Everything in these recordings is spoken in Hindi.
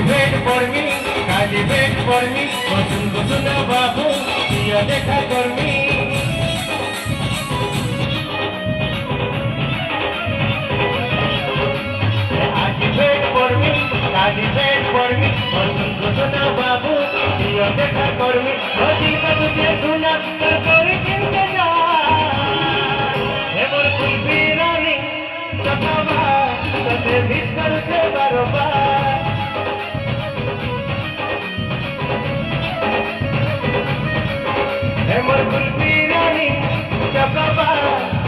wait for me, Kali wait for me, बसुन बाबू दिया देखा कर मी. आज wait for me, Kali wait for me, बसुन बाबू दिया देखा कर मी. दिल का तुझे सुना कर कोई चिंता जा. हे मोर कुल्फी रानी चकावा, तते मिस करते बारोबार. मोर कुल्फी रानी चकावा,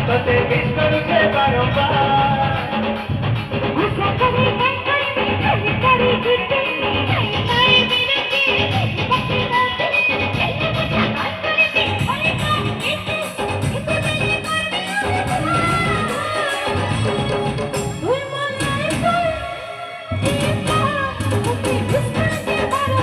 तते मिस करते बारोबार. गुस्सा करे करी करी गिट्टी नहीं मेरे की पक्की बात चल मुझे बात करके अरे का इतने मेरी कर तू मलाई पर देखा मुझे गुस्सा के बारे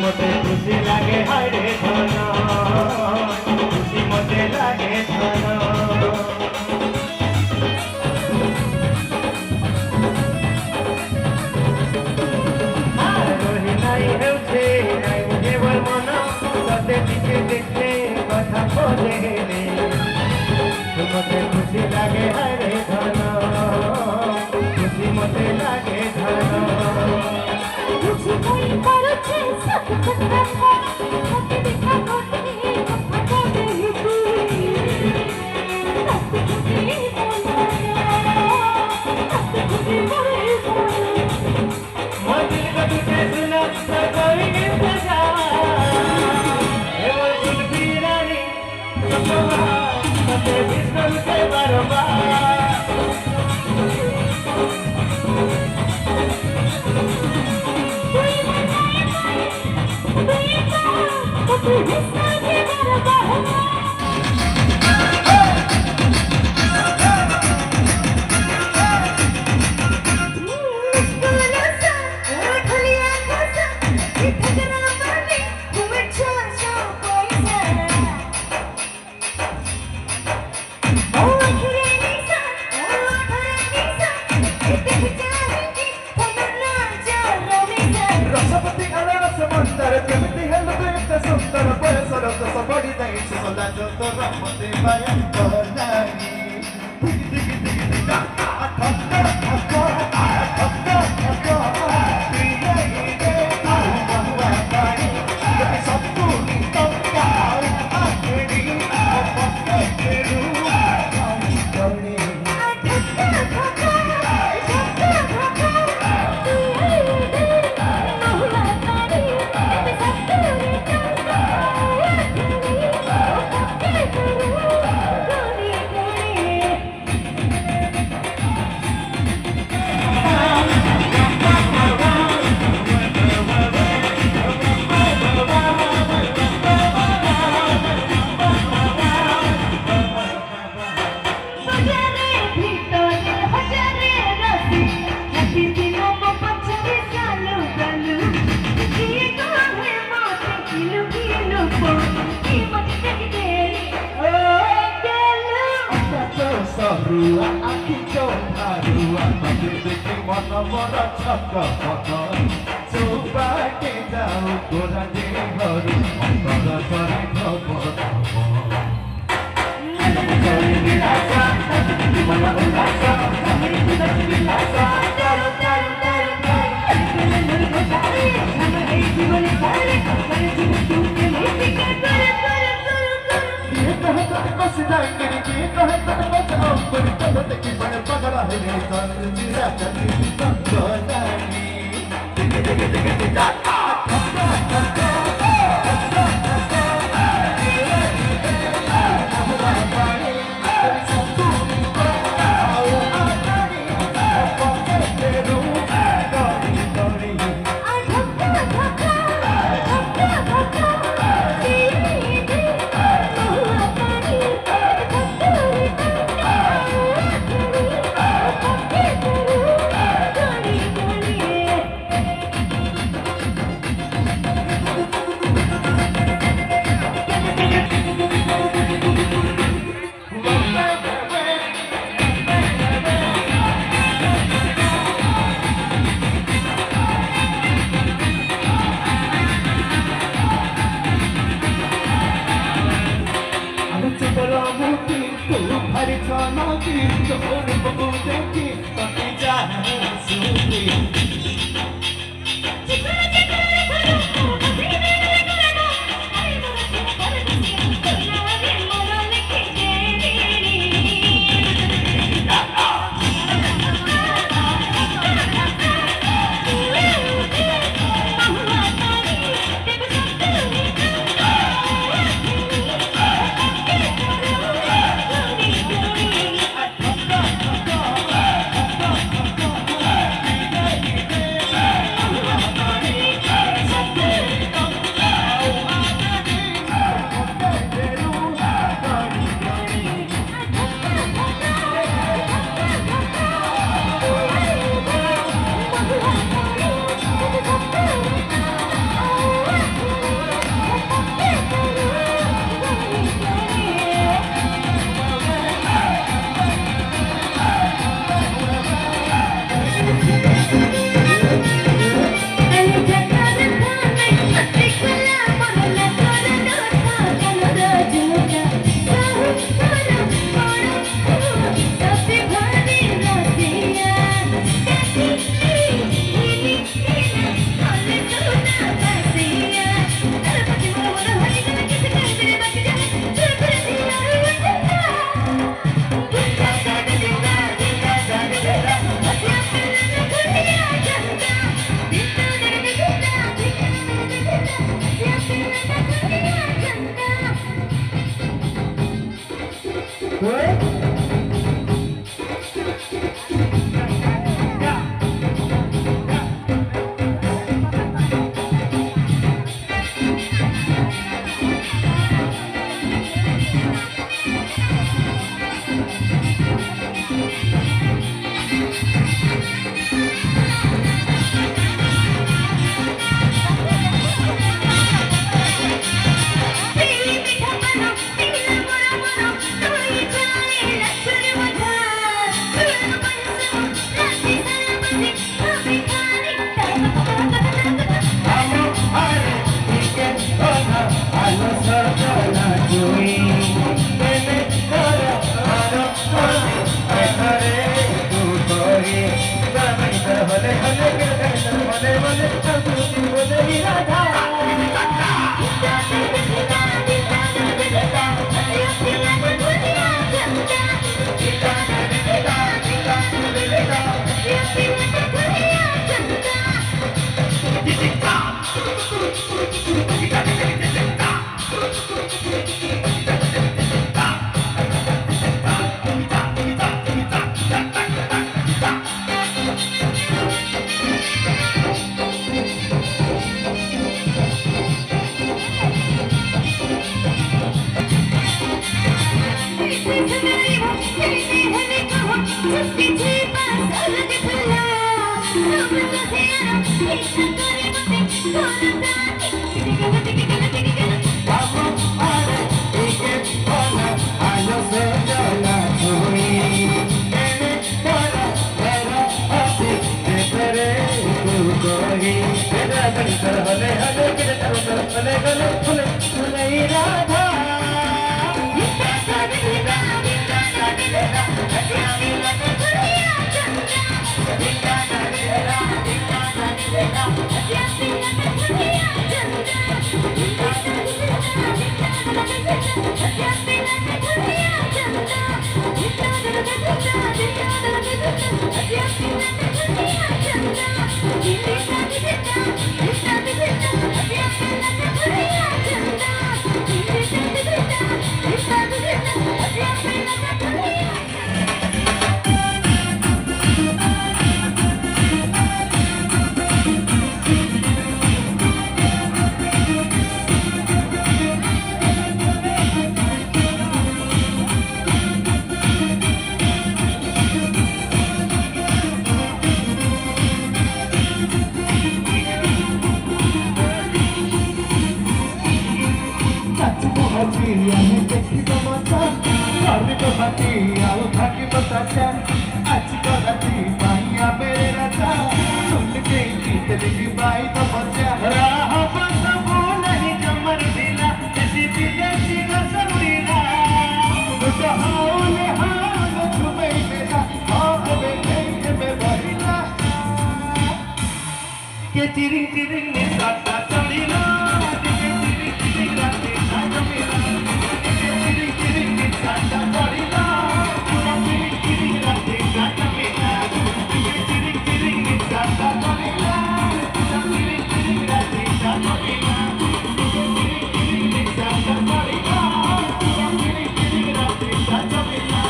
मते खुशी लागे हरे धना, खुशी मते लागे धना. रही नाई हेउछे नाई मुझे वर मना, तते पीछे देखते कथा बोलेले. मते खुशी लागे हरे धना, खुशी मते लागे धना. मुझे कोई करो छे सब कुछ करना मत दिखा कोटे अपना दे तू सब कुछ बोलना सब कुछ बोलना. दिल का तुझे सुना कर कोई इंतजार. हे मोर कुल्फी रानी चकावा, तते मिस करते बारोबार. अरे सोना की तोर बबू देखी पति जाना सुनी Hallelujah. ଟିକେ ଚିରିଂ ଚିରିଂ ନିଶାଟା ଚଳିଲା ଟିକେ ଚିରିଂ ଚିରିଂ ରାତିଟା ଜମିଲା ଟିକେ ଚିରିଂ ଚିରିଂ ନିଶାଟା ଚଳିଲା ପୁରା ଚିରିଂ ଚିରିଂ ରାତିଟା ଜମିଲା ଟିକେ ଚିରିଂ ଚିରିଂ ନିଶାଟା ଚଳିଲା ପୁରା ଚିରିଂ ଚିରିଂ ରାତିଟା ଜମିଲା ଟିକେ ଚିରିଂ ଚିରିଂ ନିଶାଟା ଚଳିଲା ପୁରା ଚିରିଂ ଚିରିଂ ରାତିଟା ଜମିଲା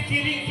Chiring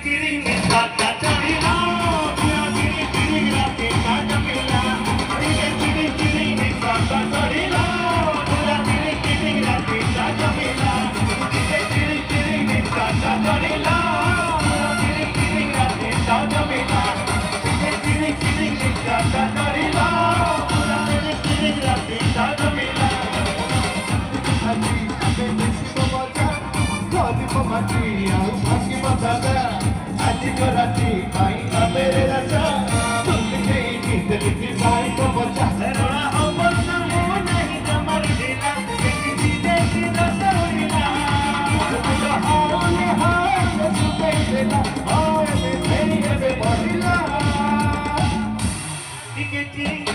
chiring nisata chorila, chiring chiring ratita jomila, chiring chiring nisata chorila, chiring chiring ratita jomila, chiring chiring nisata chorila, chiring chiring ratita jomila, chiring chiring nisata chorila, chiring chiring ratita jomila. Chiring